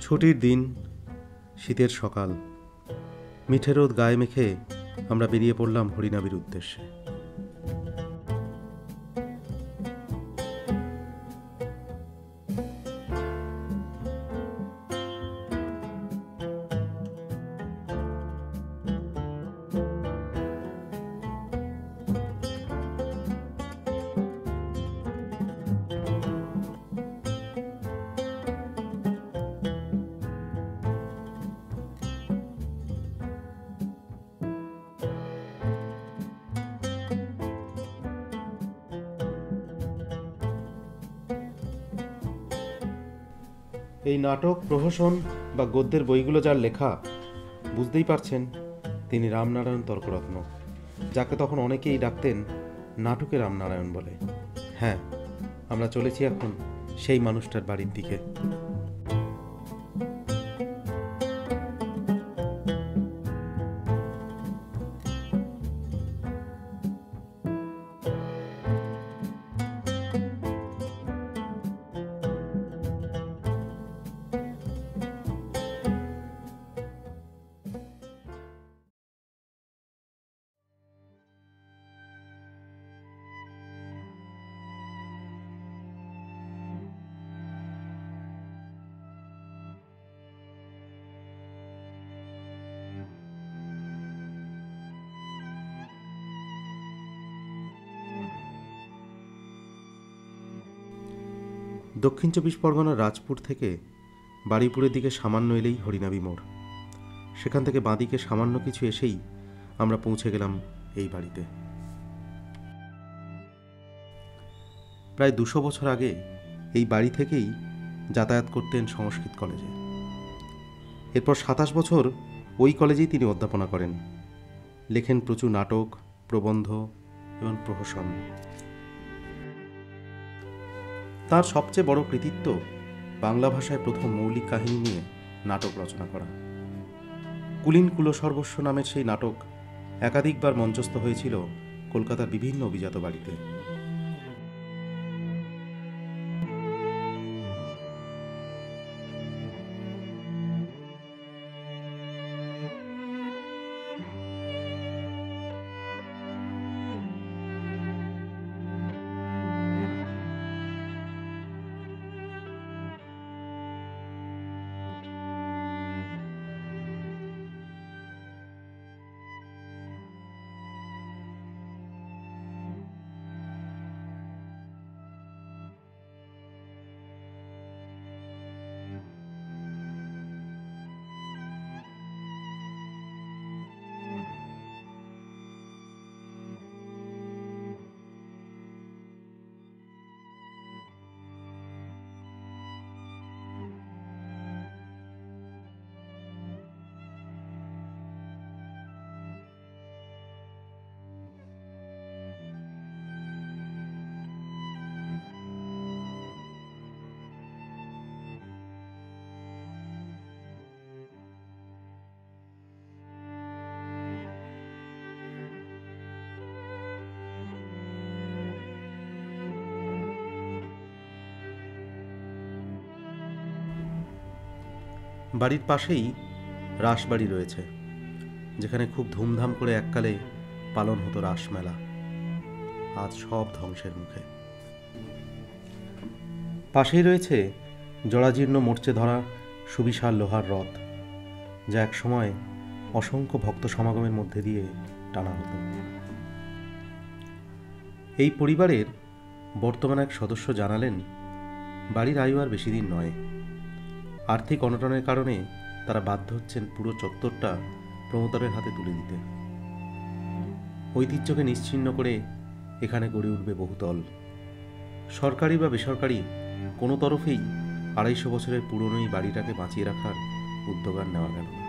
ছুটির দিন, শীতের সকাল, মিঠে রোদ গায়ে মেখে আমরা বেরিয়ে পড়লাম হরিনাবির উদ্দেশ্যে। এই নাটক, প্রহসন বা গদ্যের বইগুলো যার লেখা, বুঝতেই পারছেন তিনি রামনারায়ণ তর্করত্ন, যাকে তখন অনেকেই ডাকতেন নাটকে রামনারায়ণ বলে। হ্যাঁ, আমরা চলেছি এখন সেই মানুষটার বাড়ির দিকে। দক্ষিণ ২৪ পরগনার রাজপুর থেকে বারুইপুরের দিকে সামান্য এলেই হরিনাবি মোড়। সেখান থেকে বাঁদিকে সামান্য কিছু এসেই আমরা পৌঁছে গেলাম এই বাড়িতে। প্রায় ২০০ বছর আগে এই বাড়ি থেকেই যাতায়াত করতেন সংস্কৃত কলেজে। এরপর ২৭ বছর ওই কলেজেই তিনি অধ্যাপনা করেন, লেখেন প্রচুর নাটক, প্রবন্ধ এবং প্রহসন। তার সবচেয়ে বড় কৃতিত্ব বাংলা ভাষায় প্রথম মৌলিক কাহিনী নিয়ে নাটক রচনা করা। কুলীন কুলসর্বস্ব নামের সেই নাটক একাধিকবার মঞ্চস্থ হয়েছিল কলকাতার বিভিন্ন অভিজাত বাড়িতে। বাড়ির পাশেই রাসবাড়ি রয়েছে, যেখানে খুব ধুমধাম করে এককালে পালন হতো রাসমেলা। আজ সব ধ্বংসের মুখে। পাশেই রয়েছে জরাজীর্ণ মরচে ধরা সুবিশাল লোহার রথ, যা এক সময় অসংখ্য ভক্ত সমাগমের মধ্যে দিয়ে টানা হতো। এই পরিবারের বর্তমান এক সদস্য জানালেন, বাড়ির আয়ু আর বেশি দিন নয়। আর্থিক অনটনের কারণে তারা বাধ্য হচ্ছেন পুরো চত্বরটা প্রমোটারের হাতে তুলে দিতে। ঐতিহ্যকে নিশ্চিহ্ন করে এখানে গড়ে উঠবে বহুতল। সরকারি বা বেসরকারি কোনো তরফেই ২৫০ বছরের পুরনো এই বাড়িটাকে বাঁচিয়ে রাখার উদ্যোগ আর নেওয়া গেল না।